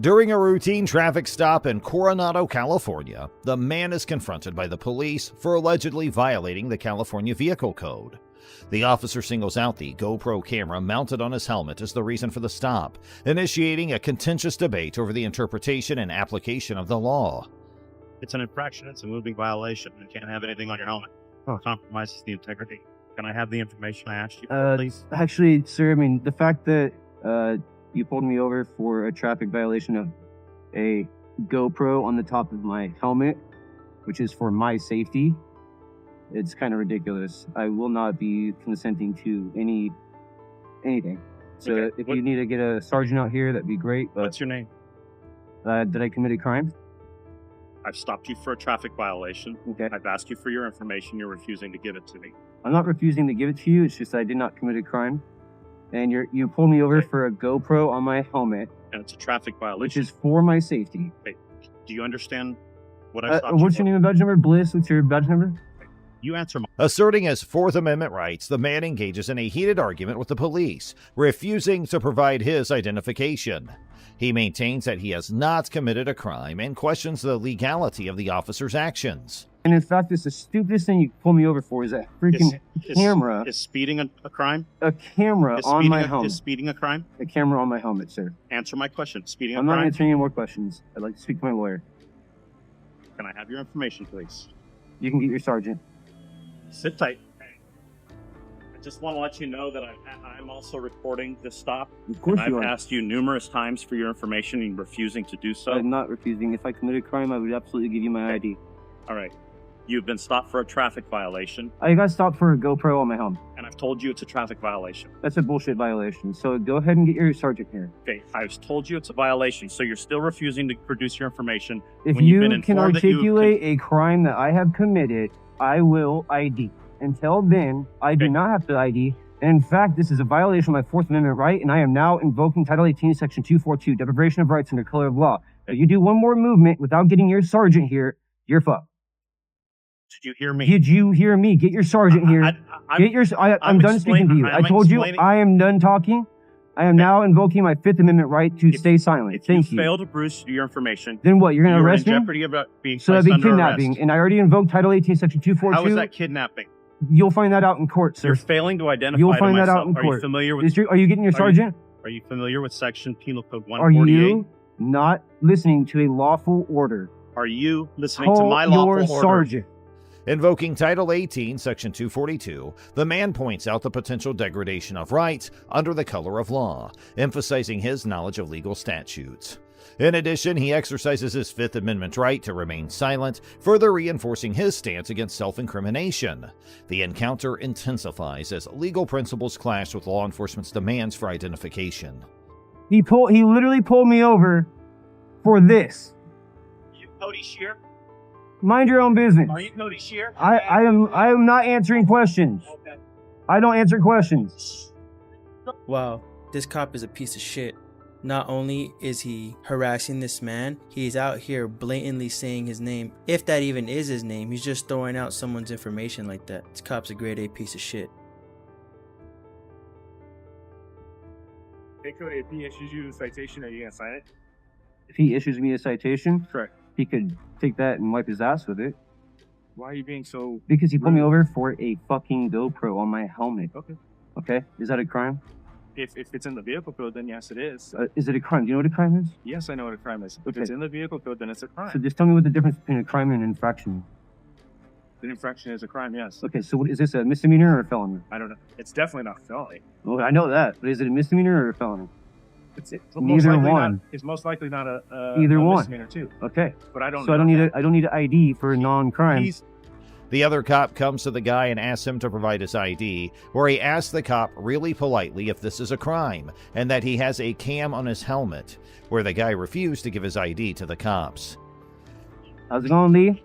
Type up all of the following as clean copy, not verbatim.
During a routine traffic stop in Coronado, California, the man is confronted by the police for allegedly violating the California Vehicle Code. The officer singles out the GoPro camera mounted on his helmet as the reason for the stop, initiating a contentious debate over the interpretation and application of the law. It's an infraction. It's a moving violation. You can't have anything on your helmet. It compromises the integrity. Can I have the information I asked you for, please? Actually, sir, I mean, the fact that you pulled me over for a traffic violation of a GoPro on the top of my helmet, which is for my safety, it's kind of ridiculous. I will not be consenting to anything. So Okay. if you need to get a sergeant out here, that'd be great. But What's your name? did I commit a crime? I've stopped you for a traffic violation. Okay. I've asked you for your information. You're refusing to give it to me. I'm not refusing to give it to you. It's just I did not commit a crime. And you pulled me over for a GoPro on my helmet, And it's a traffic violation. which is for my safety. Do you understand what I stopped you What's for? your name and badge number? Bliss, what's your badge number? You answer my Asserting his Fourth Amendment rights, the man engages in a heated argument with the police, refusing to provide his identification. He maintains that he has not committed a crime and questions the legality of the officer's actions. And in fact, it's the stupidest thing you pull me over for is that freaking camera. Is speeding a crime? A camera on my helmet. Is speeding a crime? A camera on my helmet, sir. Answer my question. Speeding I'm a not crime? answering any more questions. I'd like to speak to my lawyer. Can I have your information, please? You can get your sergeant. Sit tight. I just want to let you know that I'm also recording this stop. Of course And you I've are. asked you numerous times for your information and you're refusing to do so. I'm not refusing. If I committed a crime, I would absolutely give you my ID. All right. You've been stopped for a traffic violation, I got stopped for a GoPro on my helmet. and I've told you it's a traffic violation. That's a bullshit violation. So go ahead and get your sergeant here. Okay, I've told you it's a violation, so you're still refusing to produce your information. If When you've you been can informed that you articulate a crime that I have committed, I will ID. Until then, I do Okay. not have to ID. And in fact, this is a violation of my Fourth Amendment right, and I am now invoking Title 18, Section 242, deprivation of rights under color of law. If you do one more movement without getting your sergeant here, you're fucked. Did you hear me? Did you hear me? Get your sergeant here. I'm done speaking to you. I told you I am done talking. I am now invoking my Fifth Amendment right to stay silent. If Thank you you. fail to produce your information, Then what? You're going to you're in arrest me? jeopardy of being So that'd placed be under kidnapping. arrest. And I already invoked Title 18, Section 242. How is that kidnapping? You'll find that out in court, sir. You're failing to identify You'll to find that myself. out in Are you court. familiar with? Are you getting your Are you- sergeant? Are you familiar with Section Penal Code Are 148? you not listening to a lawful order? Are you listening to Call my your lawful order? sergeant. Invoking Title 18, Section 242, the man points out the potential degradation of rights under the color of law, emphasizing his knowledge of legal statutes. In addition, he exercises his Fifth Amendment right to remain silent, further reinforcing his stance against self-incrimination. The encounter intensifies as legal principles clash with law enforcement's demands for identification. He literally pulled me over for this. You Cody Shear? Mind your own business. Are you Cody Shear? I am not answering questions. Okay. I don't answer questions. Wow, this cop is a piece of shit. Not only is he harassing this man, he's out here blatantly saying his name. If that even is his name, he's just throwing out someone's information like that. This cop's a grade A piece of shit. Hey Cody, if he issues you a citation, are you gonna sign it? If he issues me a citation, Correct. he could take that and wipe his ass with it. Why are you being so... Because he pulled me over for a fucking GoPro on my helmet. Okay. Okay? Is that a crime? If it's in the vehicle code, then yes, it is. Is it a crime? Do you know what a crime is? Yes, I know what a crime is. If Okay. it's in the vehicle code, then it's a crime. So just tell me what the difference between a crime and an infraction is. The infraction is a crime, yes. Okay, so what, is this a misdemeanor or a felony? I don't know. It's definitely not felony. Well, I know that, but is it a misdemeanor or a felony? It's Neither likely one. Not, it's most likely not a Either a one. misdemeanor too. Okay. But I don't. So I don't need an ID for a non-crime. He's The other cop comes to the guy and asks him to provide his ID, where he asks the cop really politely if this is a crime, and that he has a cam on his helmet, where the guy refused to give his ID to the cops. How's it going, Lee?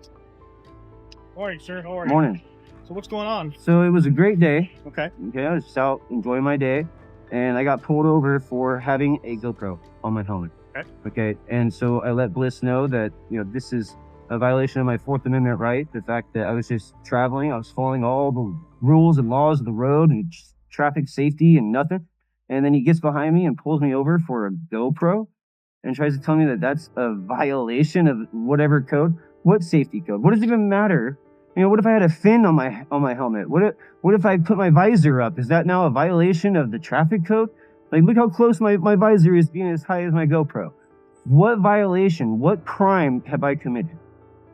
Morning, sir. How are you? Morning. So what's going on? So it was a great day. Okay. Okay, I was just out enjoying my day, and I got pulled over for having a GoPro on my helmet. Okay. Okay, and so I let Bliss know that, this is a violation of my Fourth Amendment right. The fact that I was just traveling, I was following all the rules and laws of the road and traffic safety and nothing. And then he gets behind me and pulls me over for a GoPro. and tries to tell me that that's a violation of whatever code. What safety code? What does it even matter? You know, what if I had a fin on my helmet? What if I put my visor up? Is that now a violation of the traffic code? Like, look how close my visor is being as high as my GoPro. What violation, what crime have I committed?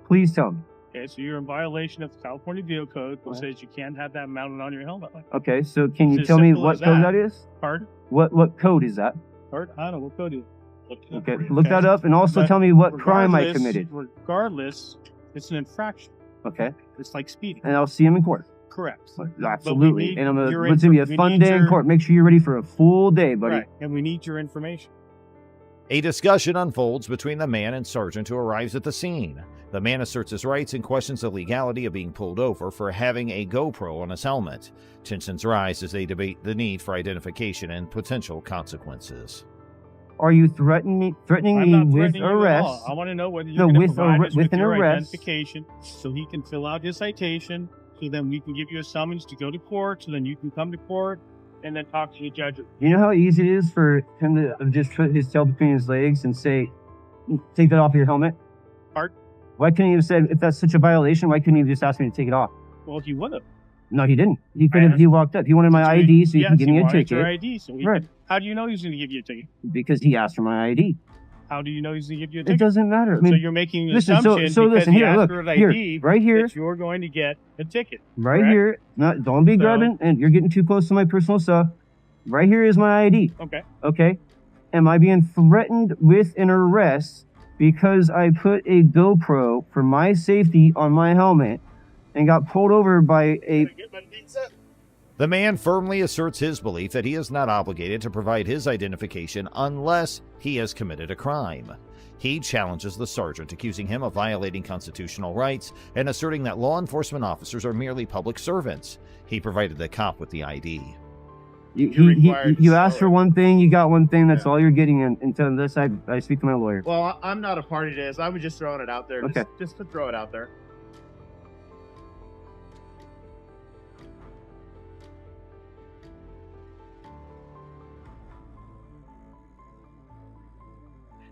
Please tell me. Okay, so you're in violation of the California Vehicle Code, which says you can't have that mounted on your helmet. Okay, so can you It's as tell me simple what as code that. that is? Pardon? What code is that? Pardon? I don't know. What code is it? Okay, look that up and also But tell me what crime I regardless- committed. Regardless, it's an infraction. Okay, It's like speeding. and I'll see him in court. Correct. Absolutely. need And your it's gonna be a we fun need day in your- court. Make sure you're ready for a full day, buddy. Right. And we need your information. A discussion unfolds between the man and sergeant who arrives at the scene. The man asserts his rights and questions the legality of being pulled over for having a GoPro on his helmet. Tensions rise as they debate the need for identification and potential consequences. Are you threatening me I'm not with threatening you at all. arrest? I want to know whether you're No, going to with provide arre- us with with an your arrest. identification so he can fill out his citation, so then we can give you a summons to go to court, so then you can come to court and then talk to the judge. You know how easy it is for him to just put his tail between his legs and say, take that off your helmet? Pardon? Why couldn't he have said, if that's such a violation, why couldn't he have just asked me to take it off? Well, he would have. No, he didn't. He could have, he walked up. He wanted my ID so he Yes, can give me a wanted your ticket. ID, so he Right. could- how do you know he's going to give you a ticket? Because he asked for my ID. How do you know he's going to give you a It ticket? doesn't matter. I So mean, you're making an listen, assumption so because listen, he here, asked look, for an here, ID right here, that you're going to get a ticket. right correct? here. No, don't be So- grabbing, and you're getting too close to my personal stuff. Right here is my ID. Okay. Okay. Am I being threatened with an arrest because I put a GoPro for my safety on my helmet and got pulled over by a... The man firmly asserts his belief that he is not obligated to provide his identification unless he has committed a crime. He challenges the sergeant, accusing him of violating constitutional rights and asserting that law enforcement officers are merely public servants. He provided the cop with the ID. You asked for one thing, you got one thing, that's all you're getting until this I speak to my lawyer. Well, I'm not a party to this. I was just throwing it out there. Okay. Just to throw it out there.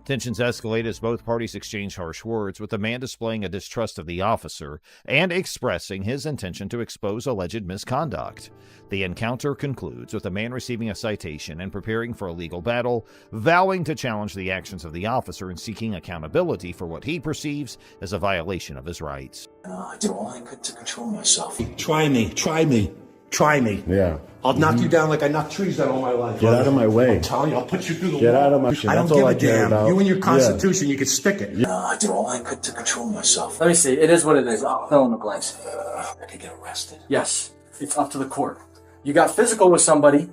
Tensions escalate as both parties exchange harsh words, with the man displaying a distrust of the officer and expressing his intention to expose alleged misconduct. The encounter concludes with the man receiving a citation and preparing for a legal battle, vowing to challenge the actions of the officer and seeking accountability for what he perceives as a violation of his rights. I did all I could to control myself. Try me. Yeah. I'll knock you down like I knocked trees down all my life. Get out of my way. I'm telling you, I'll put you through the Get wall. out of my shit. I don't That's all give I a care damn. about. You and your Yeah. constitution, you can stick it. I did all I could to control myself. Let me see. It is what it is. I'll fill in the blanks. I could get arrested. Yes, it's up to the court. You got physical with somebody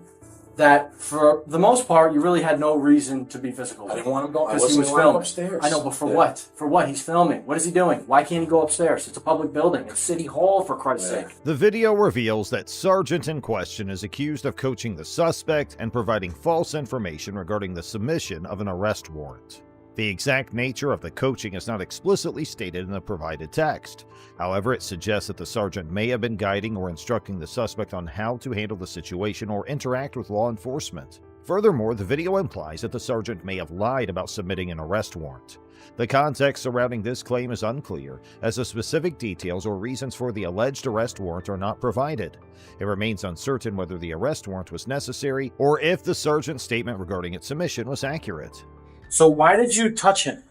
that, for the most part, you really had no reason to be physical with. I didn't want him going. I Because he wasn't was going filming. upstairs. I know, but for Yeah. what? For what? He's filming. What is he doing? Why can't he go upstairs? It's a public building. It's City Hall, for Christ's Yeah. sake. The video reveals that Sergeant in question is accused of coaching the suspect and providing false information regarding the submission of an arrest warrant. The exact nature of the coaching is not explicitly stated in the provided text. However, it suggests that the sergeant may have been guiding or instructing the suspect on how to handle the situation or interact with law enforcement. Furthermore, the video implies that the sergeant may have lied about submitting an arrest warrant. The context surrounding this claim is unclear, as the specific details or reasons for the alleged arrest warrant are not provided. It remains uncertain whether the arrest warrant was necessary or if the sergeant's statement regarding its submission was accurate. So why did you touch him?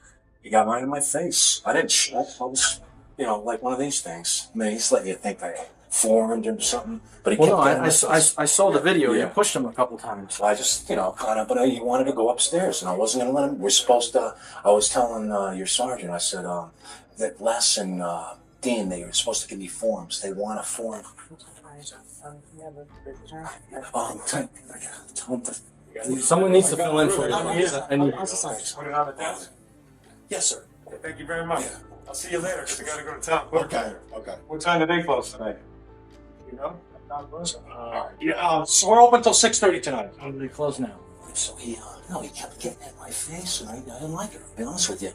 He got right in my face. I didn't shut. I was, like one of these things. I mean, he's letting you think I formed or something. But he Well, no, kept getting I saw the video. Yeah. You pushed him a couple times. So I just, kind of, but he wanted to go upstairs, and I wasn't going to let him. We're supposed to, I was telling your sergeant, I said, that Les and Dean, they were supposed to give me forms. They want a form. Tell him to. Someone needs to fill in for you. Put it on the desk. Yes, sir. Thank you very much. I'll see you later because I got to go to town. Okay. What time do they close tonight? You know? So we're open till 6:30 tonight. We'll be closed now. So he kept getting in my face, and I didn't like it, to be honest with you.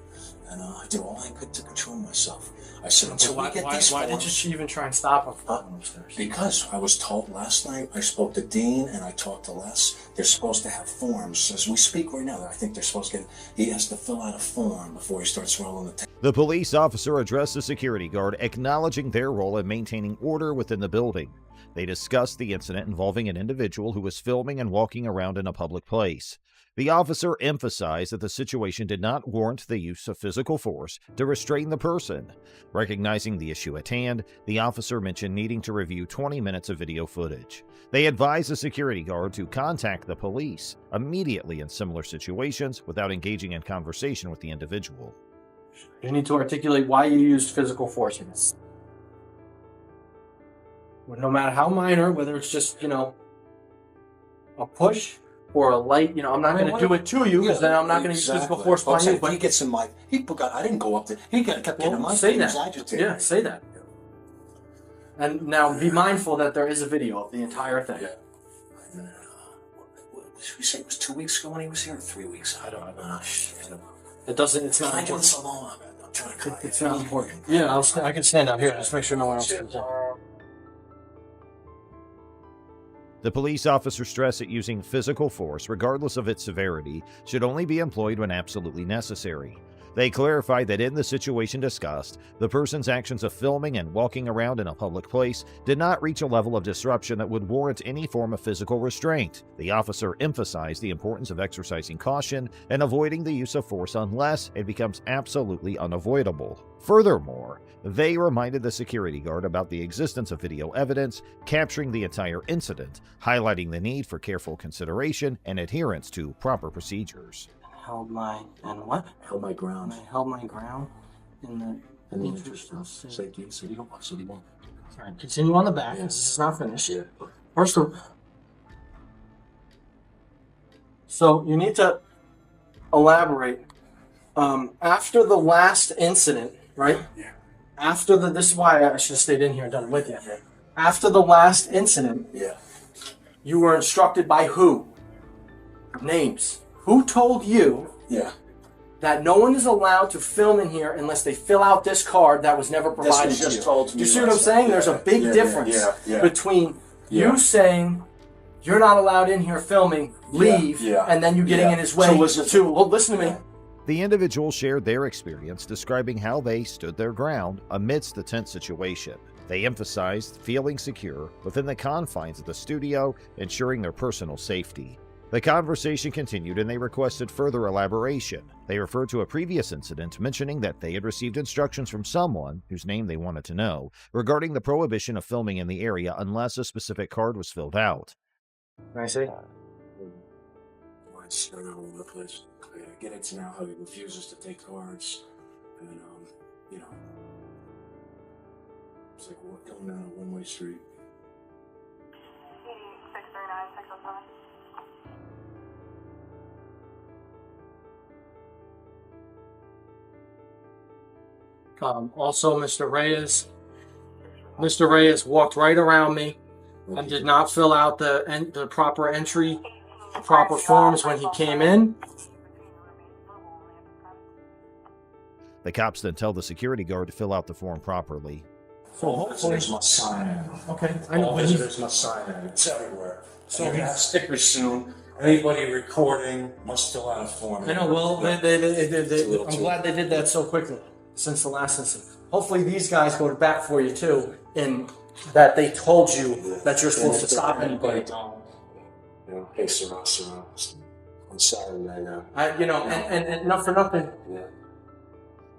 And I did all I could to control myself. I said, until we get these why did forms. you even try and stop him from going upstairs? Because I was told last night, I spoke to Dean and I talked to Les. They're supposed to have forms. As we speak right now, I think they're supposed to he has to fill out a form before he starts rolling the tape. The police officer addressed the security guard, acknowledging their role in maintaining order within the building. They discussed the incident involving an individual who was filming and walking around in a public place. The officer emphasized that the situation did not warrant the use of physical force to restrain the person. Recognizing the issue at hand, the officer mentioned needing to review 20 minutes of video footage. They advised the security guard to contact the police immediately in similar situations without engaging in conversation with the individual. You need to articulate why you used physical force in this. Well, no matter how minor, whether it's just, a push or a light, I'm not going to do it to you because then I'm not going to use physical force on you. But he gets in my, I didn't go up there. He kept getting in my face. Say that. Yeah, say that. And now be mindful that there is a video of the entire thing. Yeah. We say it was 2 weeks ago when he was here, or 3 weeks? I don't know. It doesn't, it's not It's important. so long. I'm trying to cut It's not important. Yeah, I can stand out here. Just make sure no one else comes in. The police officer stressed that using physical force, regardless of its severity, should only be employed when absolutely necessary. They clarified that in the situation discussed, the person's actions of filming and walking around in a public place did not reach a level of disruption that would warrant any form of physical restraint. The officer emphasized the importance of exercising caution and avoiding the use of force unless it becomes absolutely unavoidable. Furthermore, they reminded the security guard about the existence of video evidence capturing the entire incident, highlighting the need for careful consideration and adherence to proper procedures. Held my ground. I held my ground in the interest of safety. All right, continue on the back. Yeah. This is not finished yet. First of all, so you need to elaborate. After the last incident, right? Yeah. This is why I should have stayed in here and done it with you. Yeah. After the last incident, you were instructed by who? Names. Who told you that no one is allowed to film in here unless they fill out this card that was never provided to you? Do you see what I'm saying? There's a big difference between you saying you're not allowed in here filming, leave, and then you getting in his way listen to me. The individual shared their experience, describing how they stood their ground amidst the tense situation. They emphasized feeling secure within the confines of the studio, ensuring their personal safety. The conversation continued and they requested further elaboration. They referred to a previous incident, mentioning that they had received instructions from someone, whose name they wanted to know, regarding the prohibition of filming in the area unless a specific card was filled out. Can I see? It's all over the place. I get it now how he refuses to take cards. And, it's like going down a one-way street. 639, 607. Also, Mr. Reyes walked right around me and did not fill out the proper entry, proper forms when he came in. The cops then tell the security guard to fill out the form properly. So hopefully must sign it. Okay, I know. Visitors must sign it. It's everywhere. So you're gonna have stickers soon. Anybody recording must fill out a form. I know. Well, I'm glad they did that so quickly since the last incident. Hopefully these guys go to bat for you too, in that they told you that you're supposed to stop anybody. Hey, Sarah, I'm sorry, man. And not for nothing. Yeah.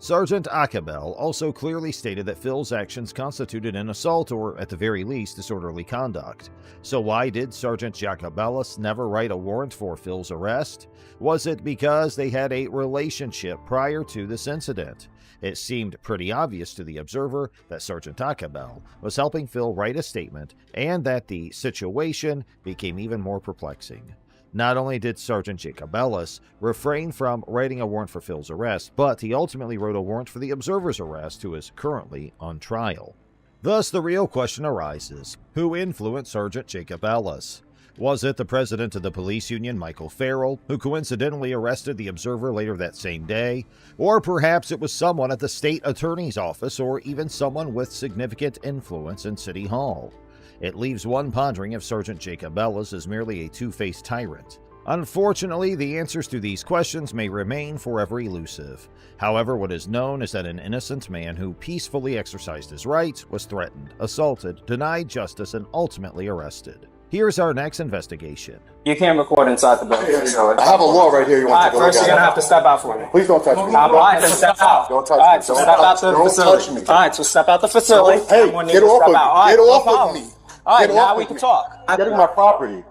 Sergeant Acabel also clearly stated that Phil's actions constituted an assault or, at the very least, disorderly conduct. So why did Sergeant Jacobellis never write a warrant for Phil's arrest? Was it because they had a relationship prior to this incident? It seemed pretty obvious to the observer that Sergeant Acabel was helping Phil write a statement and that the situation became even more perplexing. Not only did Sergeant Jacobellis refrain from writing a warrant for Phil's arrest, but he ultimately wrote a warrant for the observer's arrest, who is currently on trial. Thus, the real question arises: who influenced Sergeant Jacobellis? Was it the president of the police union, Michael Farrell, who coincidentally arrested the Observer later that same day? Or perhaps it was someone at the state attorney's office, or even someone with significant influence in City Hall. It leaves one pondering if Sergeant Jacob Ellis is merely a two-faced tyrant. Unfortunately, the answers to these questions may remain forever elusive. However, what is known is that an innocent man who peacefully exercised his rights was threatened, assaulted, denied justice, and ultimately arrested. Here's our next investigation. You can't record inside the building. I have a law right here. You want to take a look at? First, you're gonna have to step out for me. Please don't touch me. All right, then step out. Don't touch All right, me. so step out the facility. Touch me. All right, so step out the facility. Hey, I'm gonna get need you to off step of me. out. All right, Get no off problem. of me. All right, Get now off we of can me. talk. I'm getting my property.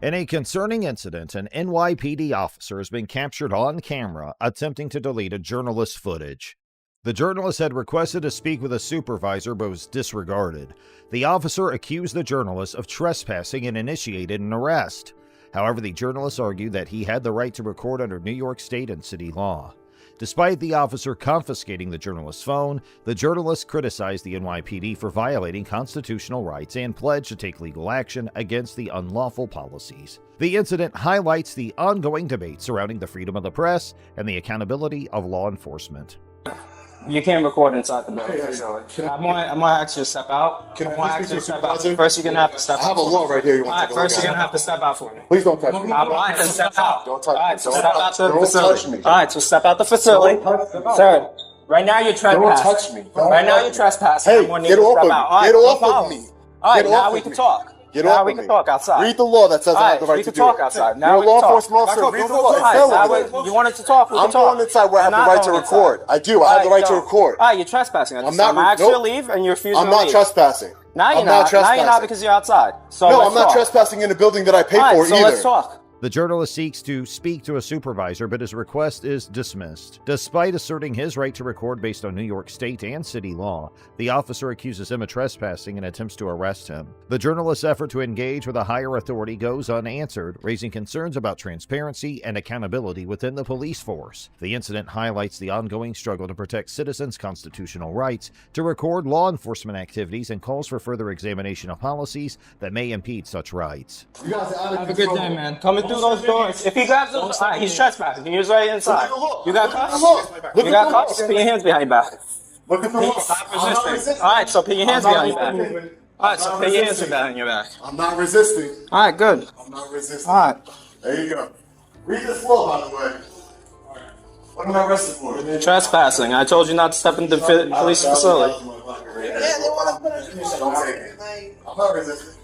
In a concerning incident, an NYPD officer has been captured on camera attempting to delete a journalist's footage. The journalist had requested to speak with a supervisor but was disregarded. The officer accused the journalist of trespassing and initiated an arrest. However, the journalist argued that he had the right to record under New York State and city law. Despite the officer confiscating the journalist's phone, the journalist criticized the NYPD for violating constitutional rights and pledged to take legal action against the unlawful policies. The incident highlights the ongoing debate surrounding the freedom of the press and the accountability of law enforcement. You can't record inside the building. I'm gonna ask you to step out. Can I I'm gonna please ask you to speak to step out. supervisor? First, you're gonna have to step out. I have a law right here. You All want right, to take a look first, you're at? gonna have to step out for me. Please don't touch me. All right, then step out. Don't touch All me. right, so step out the Don't facility. touch me. All right, so step out the facility. Sir, right now you're trespassing. Don't touch me. Right now you're trespassing. Hey, I'm gonna need get you to off step of me. out. All right, Get no off of problem. me. All right, Get now off we of can me. talk. Get Now off we of can me. talk outside. Read the law that says All I right, have the right we to can do talk it. outside. Now You're a we law can talk. enforcement officer. Read the law. All It's right, felony. now you wanted to talk. We can I'm talk. going inside where I have the You're right not to going record. inside. I do. I have the right to record. All right, you're trespassing. I'm not. I asked you to Nope. leave, and you're refusing I'm to not leave. trespassing. Now you're I'm not. not Now trespassing. you're not because you're outside. So No, let's I'm not talk. trespassing in a building that I paid All right, for so either. let's talk. The journalist seeks to speak to a supervisor, but his request is dismissed. Despite asserting his right to record based on New York State and city law, the officer accuses him of trespassing and attempts to arrest him. The journalist's effort to engage with a higher authority goes unanswered, raising concerns about transparency and accountability within the police force. The incident highlights the ongoing struggle to protect citizens' constitutional rights to record law enforcement activities and calls for further examination of policies that may impede such rights. You guys are out of Have a good control. day, man. Coming through those doors. If he grabs those, all right, he's trespassing. He was right inside. You got cuffs? You got cuffs? Put your hands behind your back. Look at the law. Stop I'm not resisting. resisting. All right, so put your hands I'm not behind your back. resisting. All right, so put your hands behind your back. I'm not resisting. All right, good. I'm not resisting. All right. There you go. Read this law, by the way. What am I arrested for? Trespassing. I told you not to step into the police facility. Don't take it. I'm not resisting.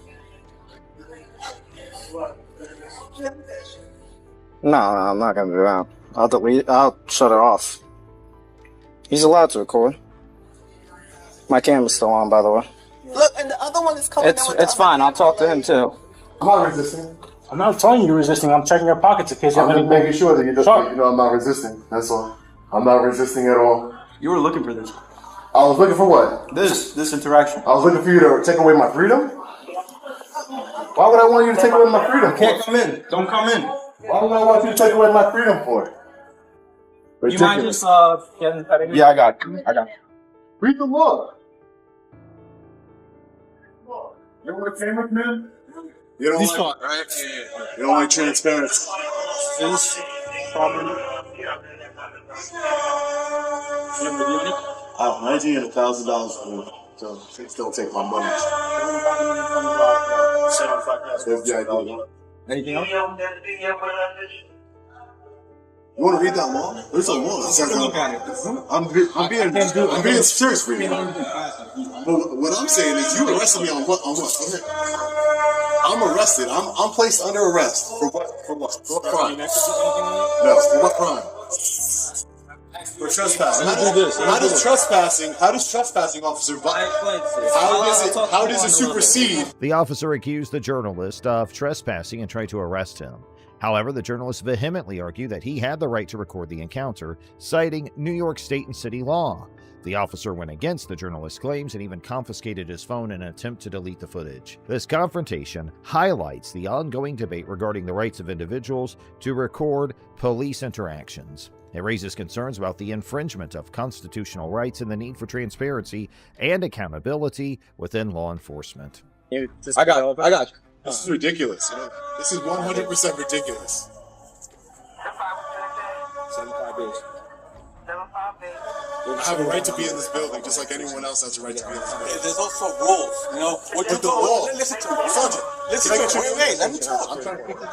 No, I'm not gonna do that. I'll delete. I'll shut it off. He's allowed to record. My camera's still on, by the way. Look, and the other one is coming. It's fine. I'll talk to him too. I'm not resisting. I'm not telling you you're resisting. I'm checking your pockets in case you have I'm just anything. making sure that you know I'm not resisting. That's all. I'm not resisting at all. You were looking for this. I was looking for what? This interaction. I was looking for you to take away my freedom? Why would I want you to take away my freedom? Can't come in. Don't come in. Why would I want you to take away my freedom for? You mind just getting petting me? Yeah, I got you. Read the law. You don't like cameras, man? You don't like, right? Yeah. You don't like transparency. This property. I have $1,900 and $1,000 for it, so please don't take my money. That's the idea. Anything else? You want to read that law? There's a law that says I'm being serious for you. But what I'm saying is you arrested me on what? Go ahead. I'm arrested. I'm placed under arrest. For what? For what? For what crime? No, for what crime? For trespassing. How does trespassing, officer, how does it supersede? The officer accused the journalist of trespassing and tried to arrest him. However, the journalist vehemently argued that he had the right to record the encounter, citing New York State and city law. The officer went against the journalist's claims and even confiscated his phone in an attempt to delete the footage. This confrontation highlights the ongoing debate regarding the rights of individuals to record police interactions. It raises concerns about the infringement of constitutional rights and the need for transparency and accountability within law enforcement. I got you. This is ridiculous. You know? This is 100% ridiculous. 75 days. I have a right to be in this building, just like anyone else has a right to be in this building. There's also rules, you know. What you But the law. Listen to me, Sergeant. Listen to me. Wait, let me talk.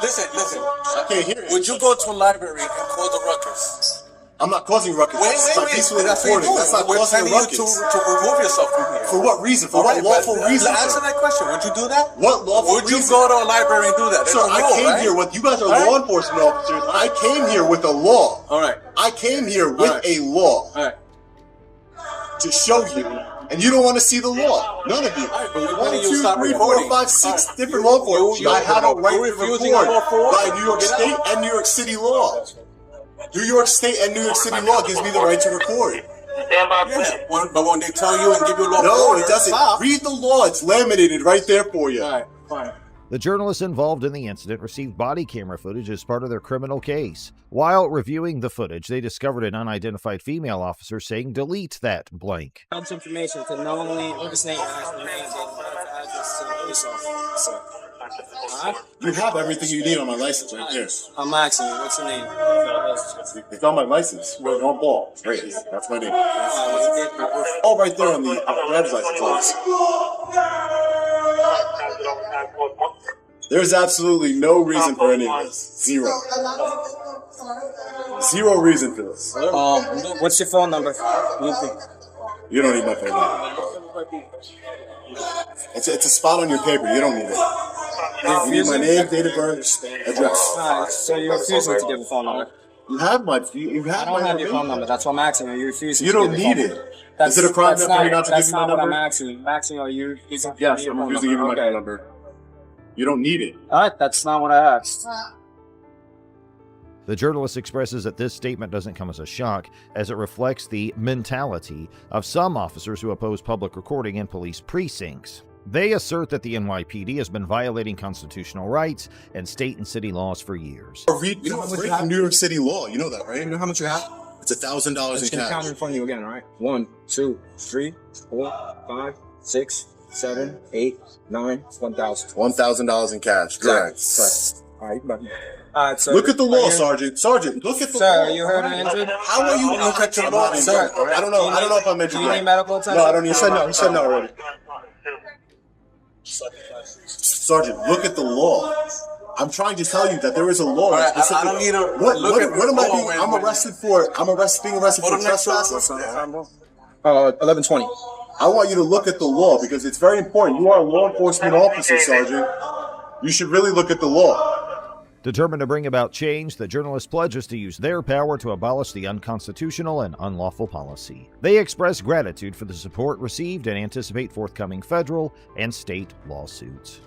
Listen. I can't hear it. Would you go to a library and cause a ruckus? I'm not causing ruckus. Wait. Peacefully That's what recording. you're That's not doing. We're causing a telling you ruckus. to remove yourself from here. For what reason? For what lawful reason? Answer that question. Would you do that? What lawful Would reason? you go to a library and do that? Sir, I came here with, you guys are law enforcement officers. I came here with a law. All right. I came here with a law. All right. To show you, and you don't want to see the law. None of you. But 1, 2, 3, 4, 5, 6 different law enforcement. I have a right to record by New York State and New York City law. New York State and New York City law gives me the right to record. Yeah, but when they tell you and give you a law, no, it doesn't. Read the law. It's laminated right there for you. All right, fine. The journalists involved in the incident received body camera footage as part of their criminal case. While reviewing the footage, they discovered an unidentified female officer saying, "Delete that blank." Helps information to not only understand your name, but address to the police officer. You have everything you need on my license right there. I'm asking you, what's your name? It's on my license. We're on ball. Right. That's my name. Oh, right there on the driver's license. There's absolutely no reason for any of this. Zero. Zero reason for this. What's your phone number? You don't need my phone number. It's a spot on your paper. You don't need it. You need my name, date of birth, address. Alright, so you're refusing to give a phone number. You have my. You have. I don't have your phone number. That's what I'm asking you. You're refusing. You to don't give need your phone number. it. Is it a crime for me not to give you my That's not what I'm number? asking you. I'm asking you, are you refusing to Yes, give I'm your phone refusing to give you my number? phone number. You don't need it. Alright, that's not what I asked. The journalist expresses that this statement doesn't come as a shock, as it reflects the mentality of some officers who oppose public recording in police precincts. They assert that the NYPD has been violating constitutional rights and state and city laws for years. You know what's New York City law? You know that, right? You know how much you have? It's $1,000 in Just gonna count cash. in front of you again, alright? 1, 2, 3, 4, 5, 6, 7, 8, 9, 1,000. $1,000 in cash. Correct. Alright, alright, so Look at the law, Sergeant. Sergeant, look at the law. Sir, are you heard or injured? How are you? Look at your law, Sir. I don't know. I don't know if I'm injured. Do you yet. need medical attention? No, I don't need. He said no. He said no already. Sergeant, look at the law. I'm trying to tell you that there is a law. Right, I don't need a What am I law being? I'm arrested for. Being arrested for trespassing. 1120. I want you to look at the law because it's very important. You are a law enforcement officer, Sergeant. You should really look at the law. Determined to bring about change, the journalist pledges to use their power to abolish the unconstitutional and unlawful policy. They express gratitude for the support received and anticipate forthcoming federal and state lawsuits.